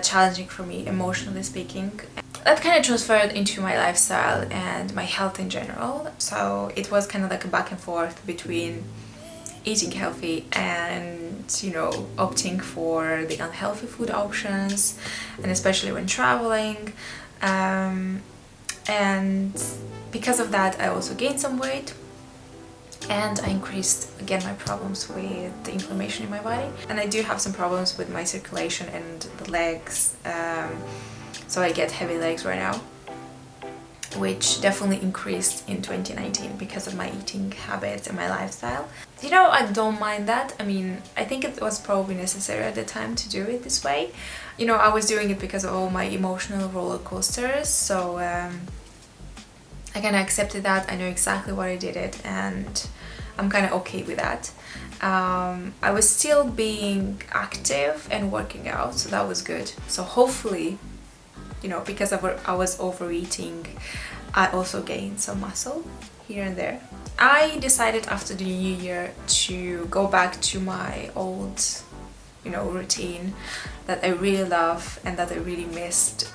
challenging for me, emotionally speaking. That kind of transferred into my lifestyle and my health in general. So it was kind of like a back and forth between eating healthy and, you know, opting for the unhealthy food options, and especially when traveling. And because of that, I also gained some weight, and I increased again my problems with the inflammation in my body, and I do have some problems with my circulation and the legs, so I get heavy legs right now, which definitely increased in 2019 because of my eating habits and my lifestyle. You know, I don't mind that. I mean, I think it was probably necessary at the time to do it this way. You know, I was doing it because of all my emotional roller coasters, so I kind of accepted that. I know exactly why I did it, and I'm kind of okay with that. I was still being active and working out, so that was good. So hopefully, you know, because I was overeating, I also gained some muscle here and there. I decided after the new year to go back to my old, you know, routine that I really love and that I really missed.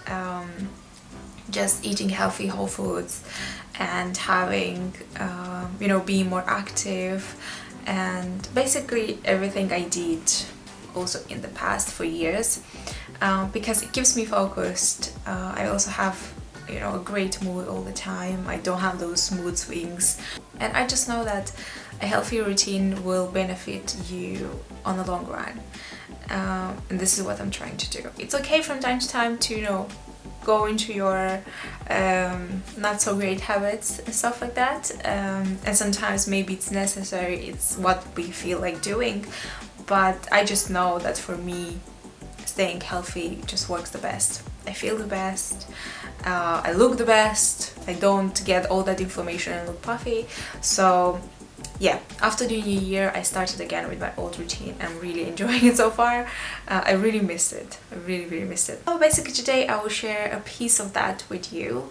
Just eating healthy whole foods and having, you know, being more active, and basically everything I did also in the past for years, because it keeps me focused. I also have, you know, a great mood all the time. I don't have those mood swings, and I just know that a healthy routine will benefit you on the long run, and this is what I'm trying to do. It's okay from time to time to, you know, go into your not so great habits and stuff like that, and sometimes maybe it's necessary, it's what we feel like doing, but I just know that for me, staying healthy just works the best. I feel the best, I look the best, I don't get all that inflammation and look puffy. So yeah, after the new year I started again with my old routine. I'm really enjoying it so far. I really missed it. I really missed it. So basically today I will share a piece of that with you.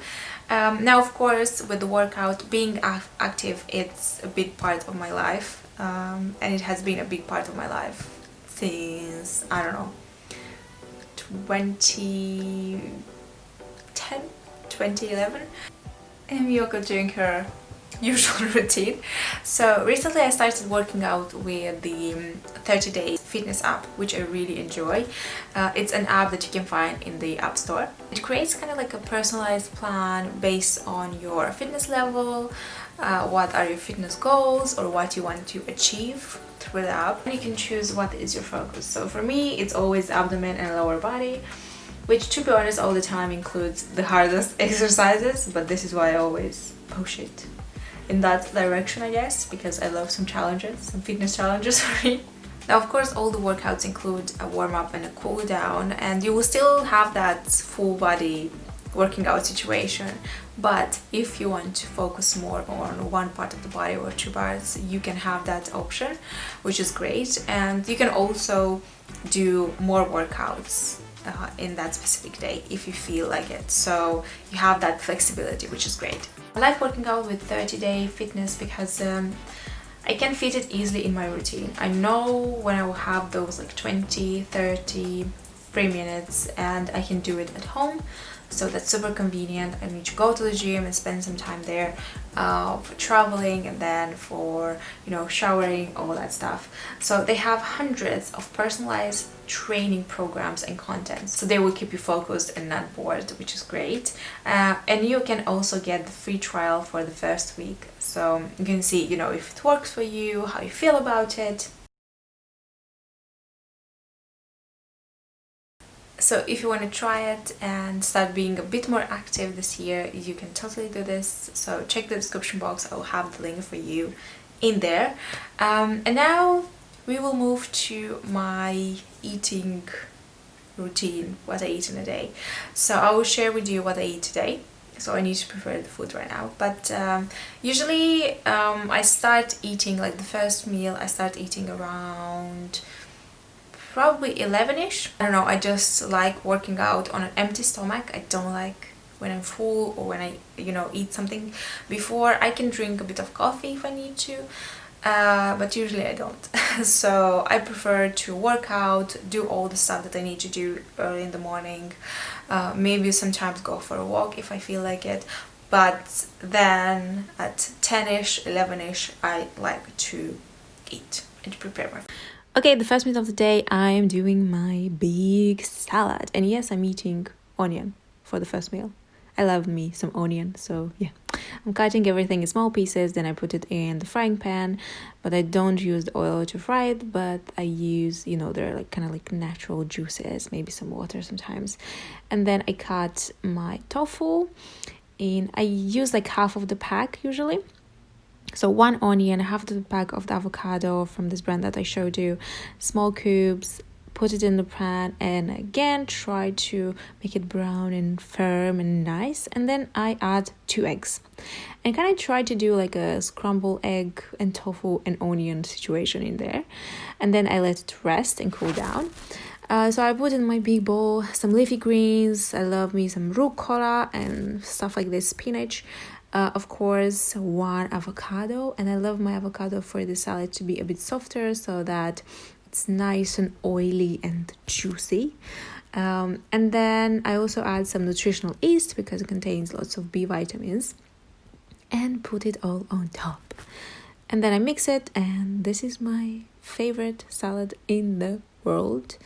Now of course, with the workout, being active, it's a big part of my life, and it has been a big part of my life since, I don't know, 2010, 2011. And Miyoko doing her usual routine. So recently I started working out with the 30-day fitness app, which I really enjoy. It's an app that you can find in the App Store. It creates kind of like a personalized plan based on your fitness level, what are your fitness goals, or what you want to achieve through the app. And you can choose what is your focus. So for me, it's always abdomen and lower body, which to be honest all the time includes the hardest exercises, but this is why I always push it in that direction, I guess, because I love some challenges, some fitness challenges for me. Now of course all the workouts include a warm-up and a cool down, and you will still have that full body working out situation, but if you want to focus more on one part of the body or two parts, you can have that option, which is great. And you can also do more workouts in that specific day if you feel like it, so you have that flexibility, which is great. I like working out with 30-day fitness because I can fit it easily in my routine. I know when I will have those like 20, 30, 3 minutes, and I can do it at home, so that's super convenient. I need to go to the gym and spend some time there for traveling, and then for, you know, showering, all that stuff. So they have hundreds of personalized training programs and content, so they will keep you focused and not bored, which is great. And you can also get the free trial for the first week, so you can see, you know, if it works for you, how you feel about it. So if you want to try it and start being a bit more active this year, you can totally do this. So check the description box, I will have the link for you in there. And now we will move to my eating routine, what I eat in a day. So I will share with you what I eat today. So I need to prepare the food right now, but usually I start eating, like the first meal I start eating around probably 11ish. I don't know, I just like working out on an empty stomach. I don't like when I'm full or when I, you know, eat something before. I can drink a bit of coffee if I need to, but usually I don't. So I prefer to work out, do all the stuff that I need to do early in the morning, maybe sometimes go for a walk if I feel like it, but then at 10ish, 11ish I like to eat and to prepare my food. Okay, the first meal of the day, I am doing my big salad, and yes, I'm eating onion for the first meal. I love me some onion, so yeah. I'm cutting everything in small pieces, then I put it in the frying pan, but I don't use the oil to fry it, but I use, you know, they're like kind of like natural juices, maybe some water sometimes. And then I cut my tofu in, I use like half of the pack usually. So 1 onion, half the pack of the avocado from this brand that I showed you, small cubes, put it in the pan, and again try to make it brown and firm and nice. And then I add 2 eggs and kind of try to do like a scrambled egg and tofu and onion situation in there, and then I let it rest and cool down. So I put in my big bowl some leafy greens. I love me some rucola and stuff like this, spinach. Of course, 1 avocado, and I love my avocado for the salad to be a bit softer so that it's nice and oily and juicy. And then I also add some nutritional yeast because it contains lots of B vitamins, and put it all on top. And then I mix it, and this is my favorite salad in the world.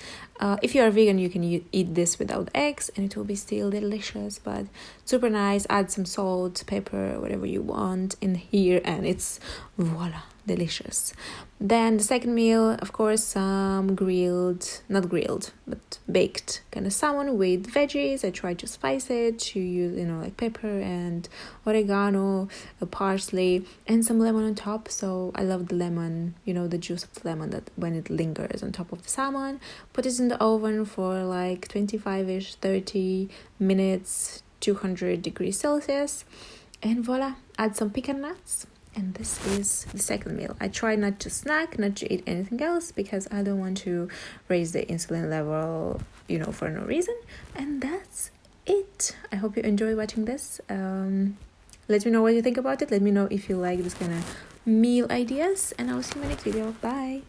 If you are vegan, you can eat this without eggs and it will be still delicious, but super nice. Add some salt, pepper, whatever you want in here, and it's voila, delicious. Then the second meal, of course, some not grilled but baked kind of salmon with veggies. I try to spice it, to use, you know, like pepper and oregano, parsley, and some lemon on top. So I love the lemon, you know, the juice of the lemon, that when it lingers on top of the salmon. Put it in the oven for like 25ish 30 minutes, 200 degrees Celsius, and voila, add some pecan nuts. And this is the second meal. I try not to snack, not to eat anything else, because I don't want to raise the insulin level, you know, for no reason. And that's it. I hope you enjoy watching this. Let me know what you think about it. Let me know if you like this kind of meal ideas, and I'll see you in my next video. Bye.